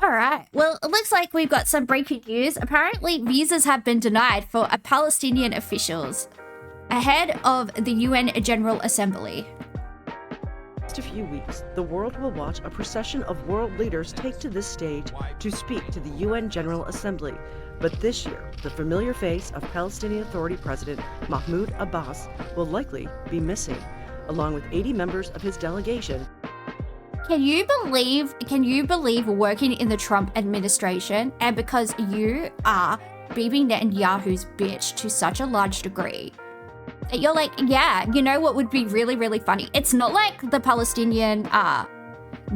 All right. Well, it looks like we've got some breaking news. Apparently, visas have been denied for Palestinian officials ahead of the UN General Assembly. In just a few weeks, the world will watch a procession of world leaders take to this stage to speak to the UN General Assembly. But this year, the familiar face of Palestinian Authority President Mahmoud Abbas will likely be missing, along with 80 members of his delegation. Can you believe working in the Trump administration, and because you are Bibi Netanyahu's bitch to such a large degree, that you're like, yeah, you know what would be really, really funny? It's not like the Palestinian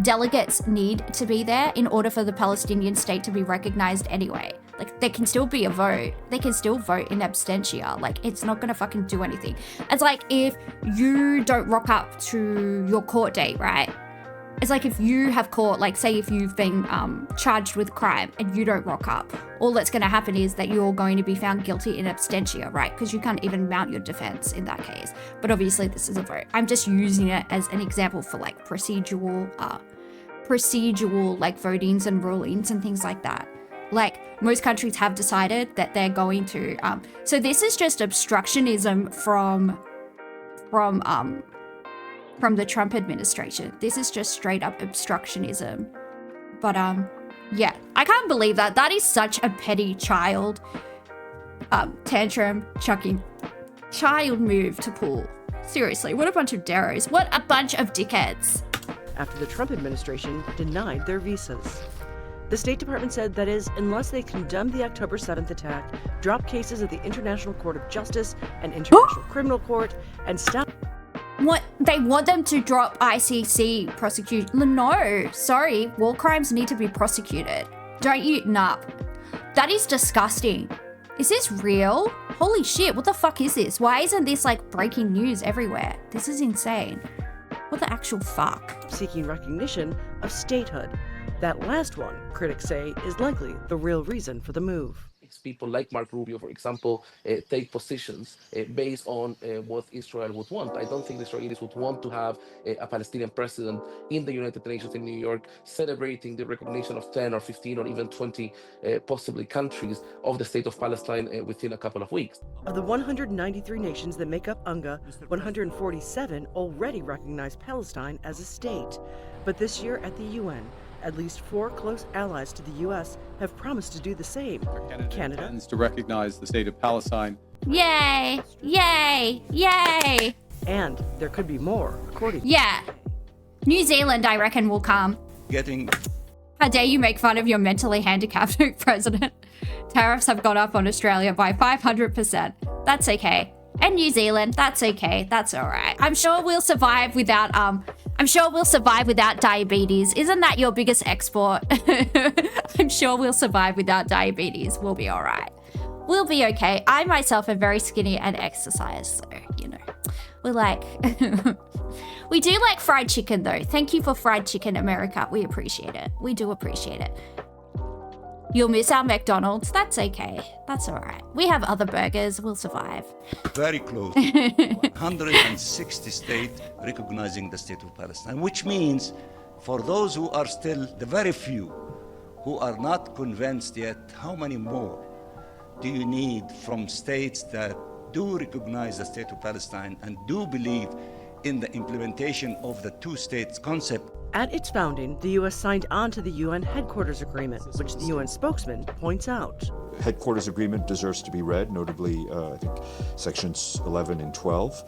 delegates need to be there in order for the Palestinian state to be recognized anyway. Like, there can still be a vote. They can still vote in absentia. Like, it's not gonna fucking do anything. It's like if you don't rock up to your court date, right? It's like if you have court, like say if you've been charged with crime and you don't rock up, all that's going to happen is that you're going to be found guilty in absentia, right? Because you can't even mount your defense in that case. But obviously this is a vote. I'm just using it as an example for like procedural like votings and rulings and things like that. Like most countries have decided that they're going to, so this is just obstructionism from the Trump administration. This is just straight up obstructionism. But yeah, I can't believe that. That is such a petty child tantrum chucking child move to pull. Seriously, what a bunch of daros. What a bunch of dickheads. After the Trump administration denied their visas. The State Department said that is, unless they condemn the October 7th attack, drop cases at the International Court of Justice and International Criminal Court, and stop. What? They want them to drop ICC prosecution? No, sorry. War crimes need to be prosecuted. Don't you? Nah. That is disgusting. Is this real? Holy shit, what the fuck is this? Why isn't this like breaking news everywhere? This is insane. What the actual fuck? Seeking recognition of statehood. That last one, critics say, is likely the real reason for the move. People like Mark Rubio, for example, take positions based on what Israel would want. I don't think the Israelis would want to have a Palestinian president in the United Nations in New York celebrating the recognition of 10 or 15 or even 20 possibly countries of the state of Palestine within a couple of weeks. Of the 193 nations that make up UNGA, 147 already recognize Palestine as a state. But this year at the UN, at least 4 close allies to the U.S. have promised to do the same. Canada intends to recognize the state of Palestine. Yay! Yay! Yay! And there could be more, according. Yeah. New Zealand, I reckon, will come. How dare you make fun of your mentally handicapped president? Tariffs have gone up on Australia by 500%. That's okay. And New Zealand, that's okay. That's all right. I'm sure we'll survive without diabetes. Isn't that your biggest export? I'm sure we'll survive without diabetes. We'll be all right. We'll be okay. I myself am very skinny and exercise, so, you know. We're like... We do like fried chicken, though. Thank you for fried chicken, America. We appreciate it. We do appreciate it. You'll miss our McDonald's. That's okay. That's all right. We have other burgers. We'll survive. Very close. 160 states recognizing the state of Palestine, which means for those who are still the very few who are not convinced yet, how many more do you need from states that do recognize the state of Palestine and do believe in the implementation of the two-states concept? At its founding, the U.S. signed on to the UN Headquarters Agreement, which the UN spokesman points out. Headquarters Agreement deserves to be read, notably, I think, sections 11 and 12.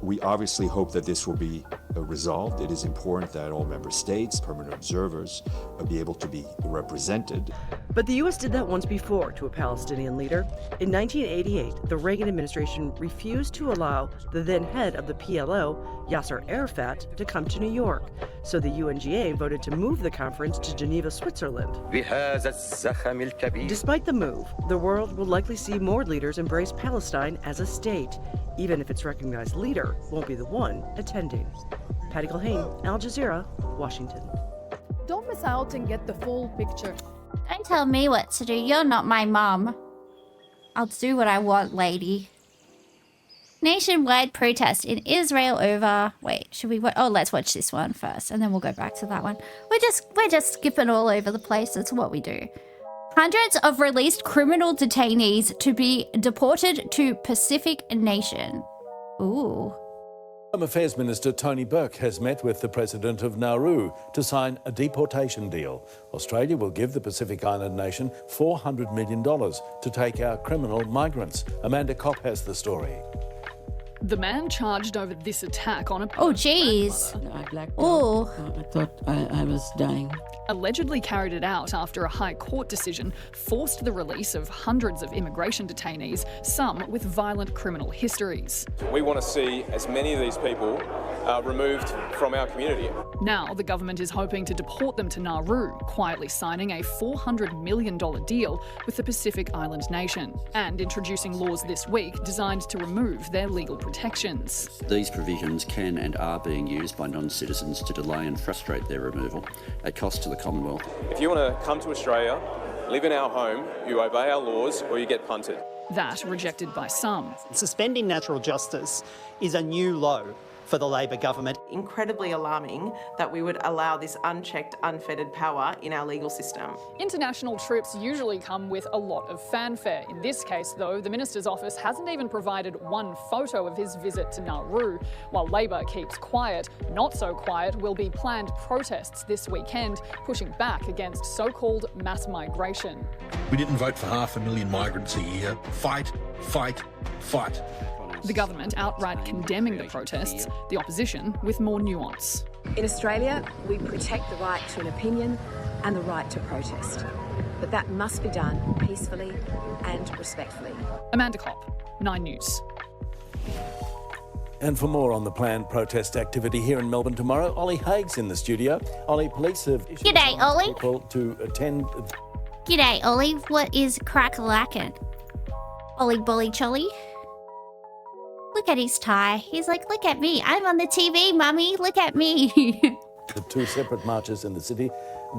We obviously hope that this will be resolved. It is important that all member states, permanent observers, be able to be represented. But the U.S. did that once before to a Palestinian leader. In 1988, the Reagan administration refused to allow the then head of the PLO, Yasser Arafat, to come to New York. So the UNGA voted to move the conference to Geneva, Switzerland. Despite the move, the world will likely see more leaders embrace Palestine as a state, even if its recognized leader won't be the one attending. Patty Culhane, Al Jazeera, Washington. Don't miss out and get the full picture. Don't tell me what to do. You're not my mom. I'll do what I want, lady. Nationwide protest in Israel over... Wait, should we... Oh, let's watch this one first, and then we'll go back to that one. We're just skipping all over the place. That's what we do. Hundreds of released criminal detainees to be deported to Pacific nation. Ooh. Home Affairs Minister Tony Burke has met with the President of Nauru to sign a deportation deal. Australia will give the Pacific Island nation $400 million to take out criminal migrants. Amanda Kopp has the story. The man charged over this attack on a... Oh, jeez. I blacked Oh. out. I thought I was dying. Allegedly carried it out after a High Court decision forced the release of hundreds of immigration detainees, some with violent criminal histories. We want to see as many of these people removed from our community. Now the government is hoping to deport them to Nauru, quietly signing a $400 million deal with the Pacific Island nation and introducing laws this week designed to remove their legal protections. These provisions can and are being used by non-citizens to delay and frustrate their removal at cost to the Commonwealth. If you want to come to Australia, live in our home, you obey our laws or you get punted. That rejected by some. Suspending natural justice is a new low for the Labor government. Incredibly alarming that we would allow this unchecked, unfettered power in our legal system. International trips usually come with a lot of fanfare. In this case, though, the Minister's office hasn't even provided one photo of his visit to Nauru. While Labor keeps quiet, not so quiet will be planned protests this weekend, pushing back against so-called mass migration. We didn't vote for 500,000 migrants a year. Fight, fight, fight. The government outright condemning the protests, the opposition with more nuance. In Australia, we protect the right to an opinion and the right to protest. But that must be done peacefully and respectfully. Amanda Kopp, 9 News. And for more on the planned protest activity here in Melbourne tomorrow, Ollie Haig's in the studio. Ollie, police have issued G'day, Ollie. people to attend... G'day, Ollie. What is crack-a-lackin'? Ollie Bolly Cholly. Look at his tie. He's like, look at me. I'm on the TV, mummy. Look at me. The two separate marches in the city.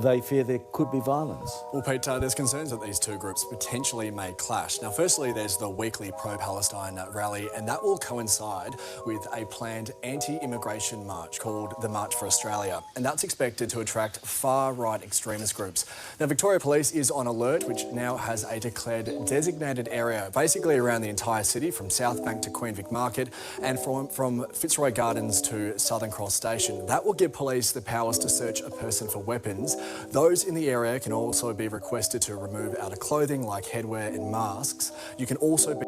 They fear there could be violence. Well, Pete, there's concerns that these two groups potentially may clash. Now, firstly, there's the weekly pro-Palestine rally, and that will coincide with a planned anti-immigration march called the March for Australia, and that's expected to attract far-right extremist groups. Now, Victoria Police is on alert, which now has a declared designated area, basically around the entire city, from South Bank to Queen Vic Market, and from Fitzroy Gardens to Southern Cross Station. That will give police the powers to search a person for weapons. Those in the area can also be requested to remove outer clothing like headwear and masks. You can also be...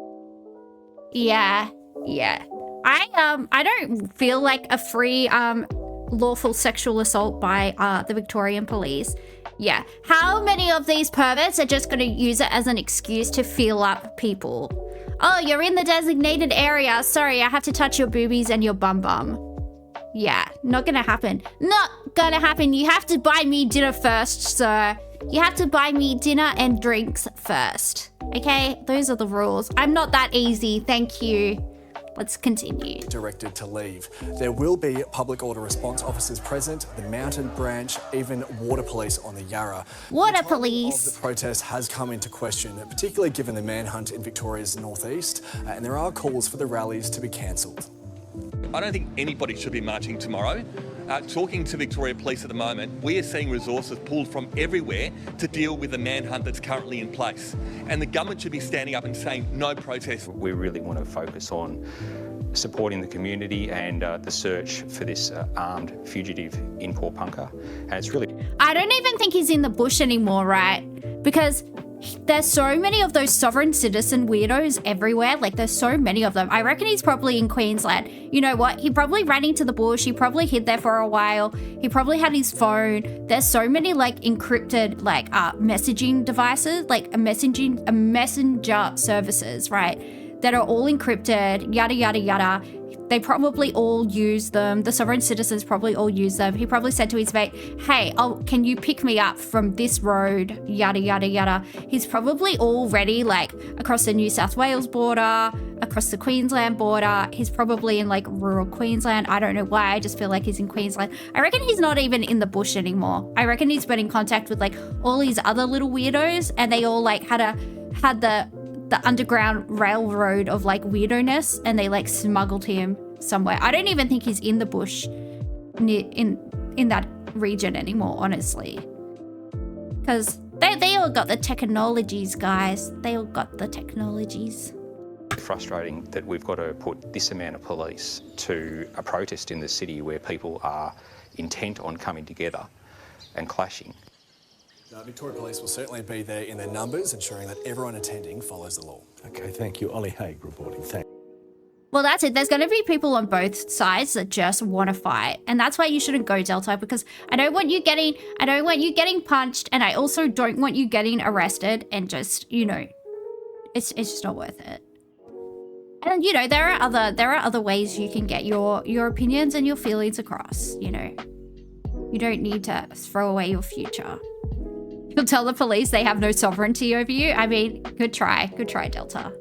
Yeah. I don't feel like a free lawful sexual assault by the Victorian police. Yeah. How many of these perverts are just going to use it as an excuse to feel up people? Oh, you're in the designated area. Sorry, I have to touch your boobies and your bum. Yeah, not gonna happen. Not gonna happen. You have to buy me dinner first, sir. You have to buy me dinner and drinks first. Okay, those are the rules. I'm not that easy, thank you. Let's continue. Directed to leave. There will be public order response officers present, the mounted branch, even water police on the Yarra. Water police. The protest has come into question, particularly given the manhunt in Victoria's northeast, and there are calls for the rallies to be cancelled. I don't think anybody should be marching tomorrow. Talking to Victoria Police at the moment, we are seeing resources pulled from everywhere to deal with the manhunt that's currently in place. And the government should be standing up and saying no protest. We really want to focus on supporting the community and the search for this armed fugitive in Port Punker. And it's really... I don't even think he's in the bush anymore, right? Because there's so many of those sovereign citizen weirdos everywhere. Like, there's so many of them. I reckon he's probably in Queensland. You know what? He probably ran into the bush. He probably hid there for a while. He probably had his phone. There's so many, like, encrypted, like, messaging devices, like, a messenger services, right? That are all encrypted, yada, yada, yada. They probably all use them. The sovereign citizens probably all use them. He probably said to his mate, hey, can you pick me up from this road? Yada, yada, yada. He's probably already like across the New South Wales border, across the Queensland border. He's probably in like rural Queensland. I don't know why. I just feel like he's in Queensland. I reckon he's not even in the bush anymore. I reckon he's been in contact with like all these other little weirdos and they all like had the the underground railroad of like weirdo-ness, and they like smuggled him somewhere. I don't even think he's in the bush in that region anymore, honestly. Because they all got the technologies, guys. They all got the technologies. Frustrating that we've got to put this amount of police to a protest in the city where people are intent on coming together and clashing. Victoria Police will certainly be there in their numbers, ensuring that everyone attending follows the law. Okay, thank you. Ollie Haig reporting. Thanks. Well, that's it. There's going to be people on both sides that just want to fight. And that's why you shouldn't go, Delta, because I don't want you getting punched, and I also don't want you getting arrested and just, you know, it's just not worth it. And, you know, there are other ways you can get your opinions and your feelings across, you know. You don't need to throw away your future. You'll tell the police they have no sovereignty over you. I mean, good try, Delta.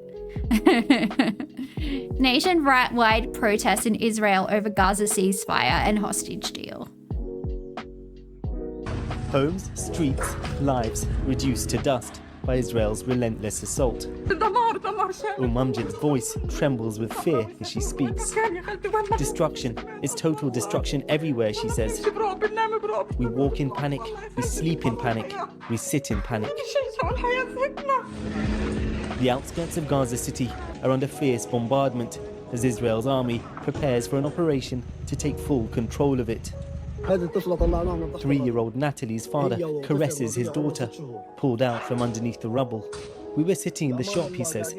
Nationwide protests in Israel over Gaza ceasefire and hostage deal. Homes, streets, lives reduced to dust by Israel's relentless assault. Umamjid's voice trembles with fear as she speaks. Destruction. It's total destruction everywhere, she says. We walk in panic, we sleep in panic, we sit in panic. The outskirts of Gaza City are under fierce bombardment as Israel's army prepares for an operation to take full control of it. 3-year-old Natalie's father caresses his daughter, pulled out from underneath the rubble. We were sitting in the shop, he says,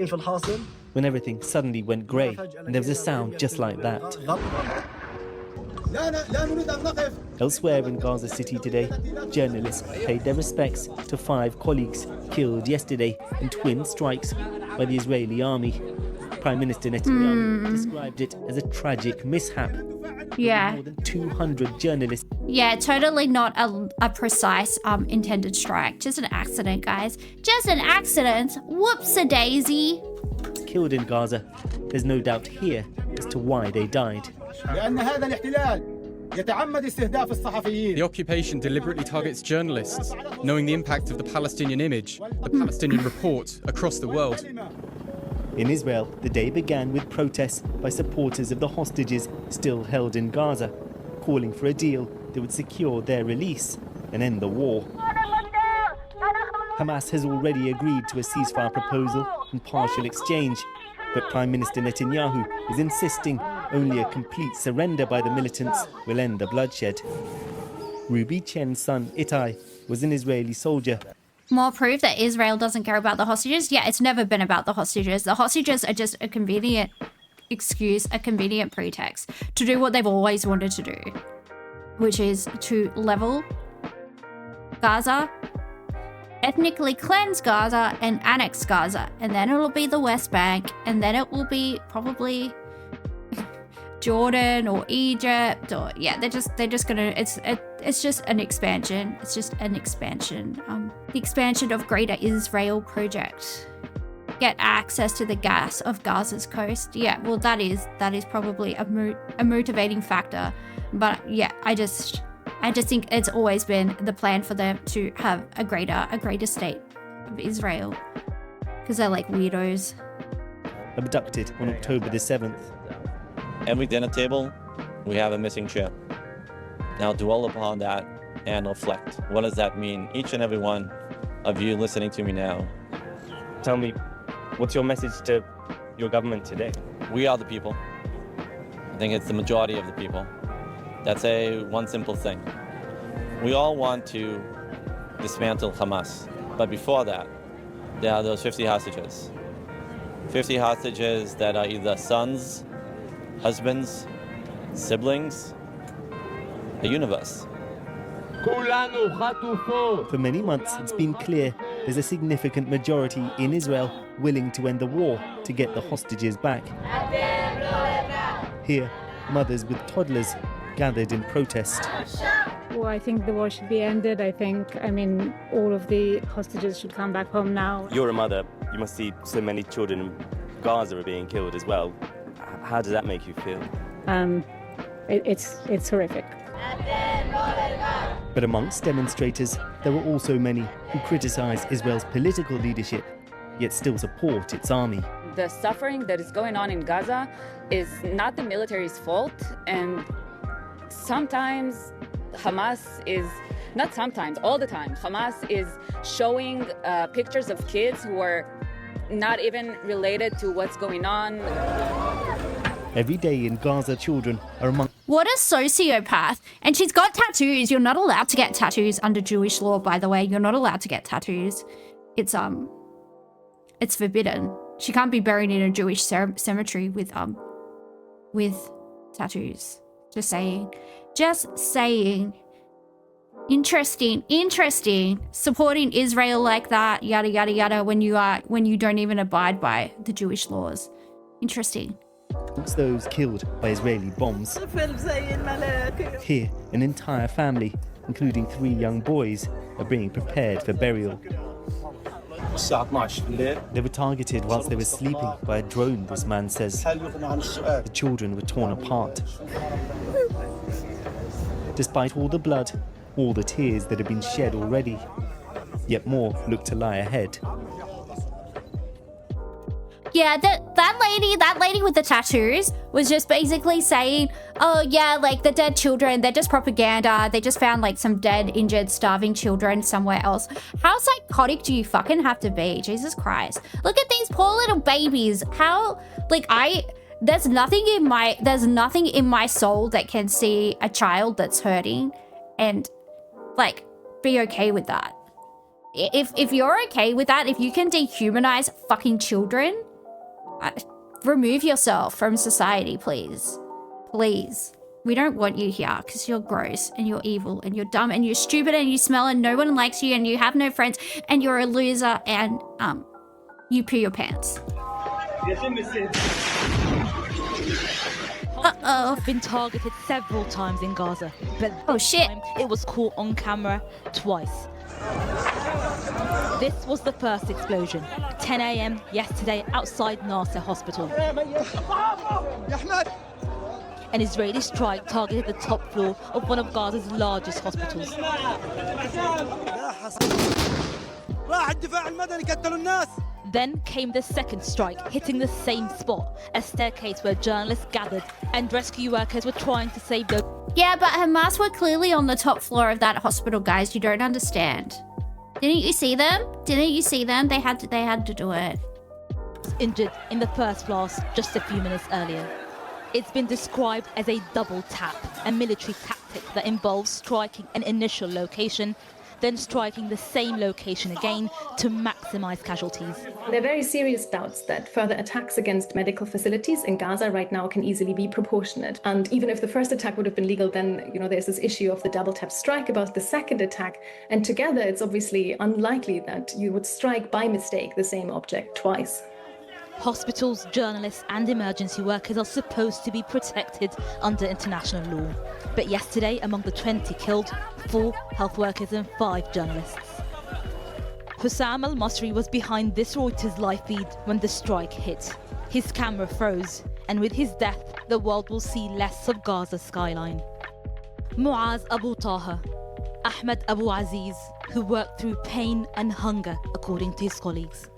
when everything suddenly went grey, and there was a sound just like that. Elsewhere in Gaza City today, journalists paid their respects to 5 colleagues killed yesterday in twin strikes by the Israeli army. Prime Minister Netanyahu described it as a tragic mishap. Yeah. More than 200 journalists. Yeah, totally not a precise intended strike. Just an accident, guys. Just an accident. Whoops-a-daisy. Killed in Gaza. There's no doubt here as to why they died. The occupation deliberately targets journalists, knowing the impact of the Palestinian image, the Palestinian report across the world. In Israel, the day began with protests by supporters of the hostages still held in Gaza, calling for a deal that would secure their release and end the war. Hamas has already agreed to a ceasefire proposal and partial exchange, but Prime Minister Netanyahu is insisting only a complete surrender by the militants will end the bloodshed. Ruby Chen's son, Itai, was an Israeli soldier. More proof that Israel doesn't care about the hostages? Yeah, it's never been about the hostages. The hostages are just a convenient excuse, a convenient pretext to do what they've always wanted to do, which is to level Gaza, ethnically cleanse Gaza, and annex Gaza. And then it'll be the West Bank, and then it will be probably Jordan or Egypt, or yeah, they're just gonna, it's just an expansion. It's just an expansion. The expansion of Greater Israel project. Get access to the gas of Gaza's coast. Yeah, well, that is probably a motivating factor. But yeah, I just think it's always been the plan for them to have a greater state of Israel, because they're like weirdos. Abducted on October the 7th. Every dinner table, we have a missing chip. Now dwell upon that and reflect. What does that mean? Each and every one of you listening to me now. Tell me, what's your message to your government today? We are the people. I think it's the majority of the people that say one simple thing. We all want to dismantle Hamas. But before that, there are those 50 hostages. 50 hostages that are either sons, husbands, siblings, a universe. For many months, it's been clear there's a significant majority in Israel willing to end the war to get the hostages back. Here, mothers with toddlers gathered in protest. Well, I think the war should be ended. I mean, all of the hostages should come back home now. You're a mother. You must see so many children in Gaza are being killed as well. How does that make you feel? It's horrific. But amongst demonstrators, there were also many who criticise Israel's political leadership yet still support its army. The suffering that is going on in Gaza is not the military's fault, and sometimes Hamas is, not sometimes, all the time, Hamas is showing pictures of kids who are not even related to what's going on. Every day in Gaza, children are among... What a sociopath. And she's got tattoos. You're not allowed to get tattoos under Jewish law, by the way. You're not allowed to get tattoos. It's forbidden. She can't be buried in a Jewish cemetery with tattoos. Just saying. Just saying. Interesting. Supporting Israel like that, yada yada yada, when you don't even abide by the Jewish laws. Interesting. Amongst those killed by Israeli bombs. Here, an entire family, including 3 young boys, are being prepared for burial. They were targeted whilst they were sleeping by a drone, this man says. The children were torn apart. Despite all the blood, all the tears that have been shed already, yet more look to lie ahead. Yeah, that lady with the tattoos was just basically saying, oh yeah, like the dead children, they're just propaganda. They just found like some dead, injured, starving children somewhere else. How psychotic do you fucking have to be? Jesus Christ. Look at these poor little babies. How, like there's nothing in my soul that can see a child that's hurting and like be okay with that. If you're okay with that, if you can dehumanize fucking children, remove yourself from society, please. Please. We don't want you here because you're gross and you're evil and you're dumb and you're stupid and you smell and no one likes you and you have no friends and you're a loser and you pee your pants. Uh-oh. I've been targeted several times in Gaza, but this time it was caught on camera twice. This was the first explosion, 10 a.m. yesterday outside Nasser Hospital. An Israeli strike targeted the top floor of one of Gaza's largest hospitals. Then came the second strike, hitting the same spot, a staircase where journalists gathered and rescue workers were trying to save those. Yeah, but Hamas were clearly on the top floor of that hospital, guys. You don't understand. Didn't you see them? They had to do it. Injured in the first blast just a few minutes earlier. It's been described as a double tap, a military tactic that involves striking an initial location, then striking the same location again to maximize casualties. There are very serious doubts that further attacks against medical facilities in Gaza right now can easily be proportionate. And even if the first attack would have been legal, then there's this issue of the double tap strike about the second attack. And together, it's obviously unlikely that you would strike by mistake the same object twice. Hospitals, journalists and emergency workers are supposed to be protected under international law. But yesterday, among the 20 killed, 4 health workers and 5 journalists. Hussam al-Masri was behind this Reuters live feed when the strike hit. His camera froze, and with his death, the world will see less of Gaza's skyline. Muaz Abu Taha, Ahmed Abu Aziz, who worked through pain and hunger, according to his colleagues.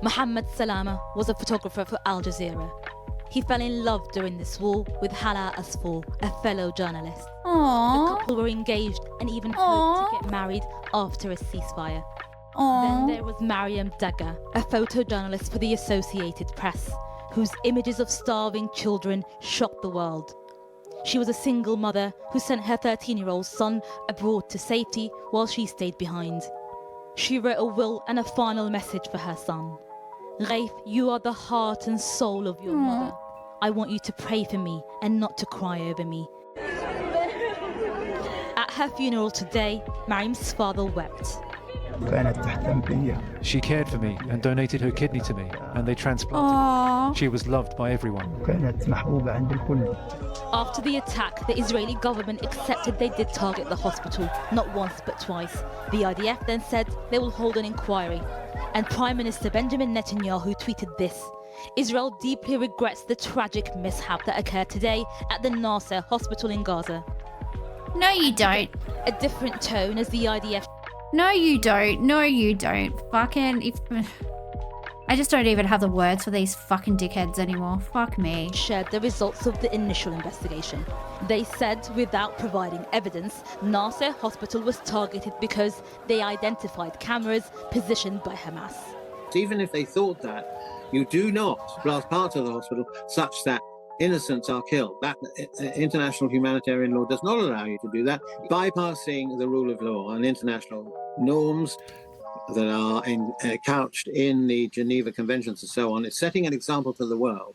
Mohammed Salama was a photographer for Al Jazeera. He fell in love during this war with Hala Asfour, a fellow journalist. Aww. The couple were engaged and even hoped to get married after a ceasefire. Then there was Mariam Dagga, a photojournalist for the Associated Press, whose images of starving children shocked the world. She was a single mother who sent her 13-year-old son abroad to safety while she stayed behind. She wrote a will and a final message for her son. Raif, you are the heart and soul of your mother. I want you to pray for me and not to cry over me. At her funeral today, Mariam's father wept. She cared for me and donated her kidney to me, and they transplanted her. She was loved by everyone. After the attack, the Israeli government accepted they did target the hospital, not once but twice. The IDF then said they will hold an inquiry. And Prime Minister Benjamin Netanyahu tweeted this: Israel deeply regrets the tragic mishap that occurred today at the Nasser hospital in Gaza. No, you don't. A different tone as the IDF. No, you don't. No, you don't. Fucking if... I just don't even have the words for these fucking dickheads anymore. Fuck me. Shared the results of the initial investigation. They said without providing evidence, Nasser Hospital was targeted because they identified cameras positioned by Hamas. Even if they thought that, you do not blast parts of the hospital such that innocents are killed. That international humanitarian law does not allow you to do that. Bypassing the rule of law and international norms that are couched in the Geneva Conventions and so on, it's setting an example to the world.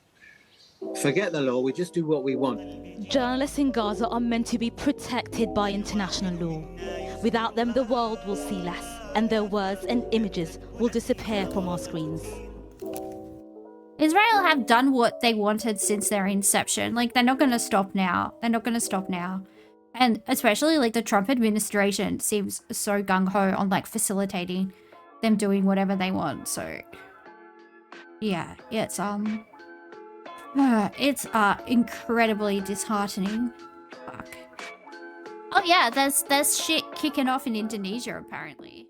Forget the law, we just do what we want. Journalists in Gaza are meant to be protected by international law. Without them, the world will see less, and their words and images will disappear from our screens. Israel have done what they wanted since their inception. Like, they're not going to stop now. They're not going to stop now. And especially, like, the Trump administration seems so gung-ho on, like, facilitating them doing whatever they want. So, yeah, it's incredibly disheartening. Fuck. Oh, yeah, there's shit kicking off in Indonesia, apparently.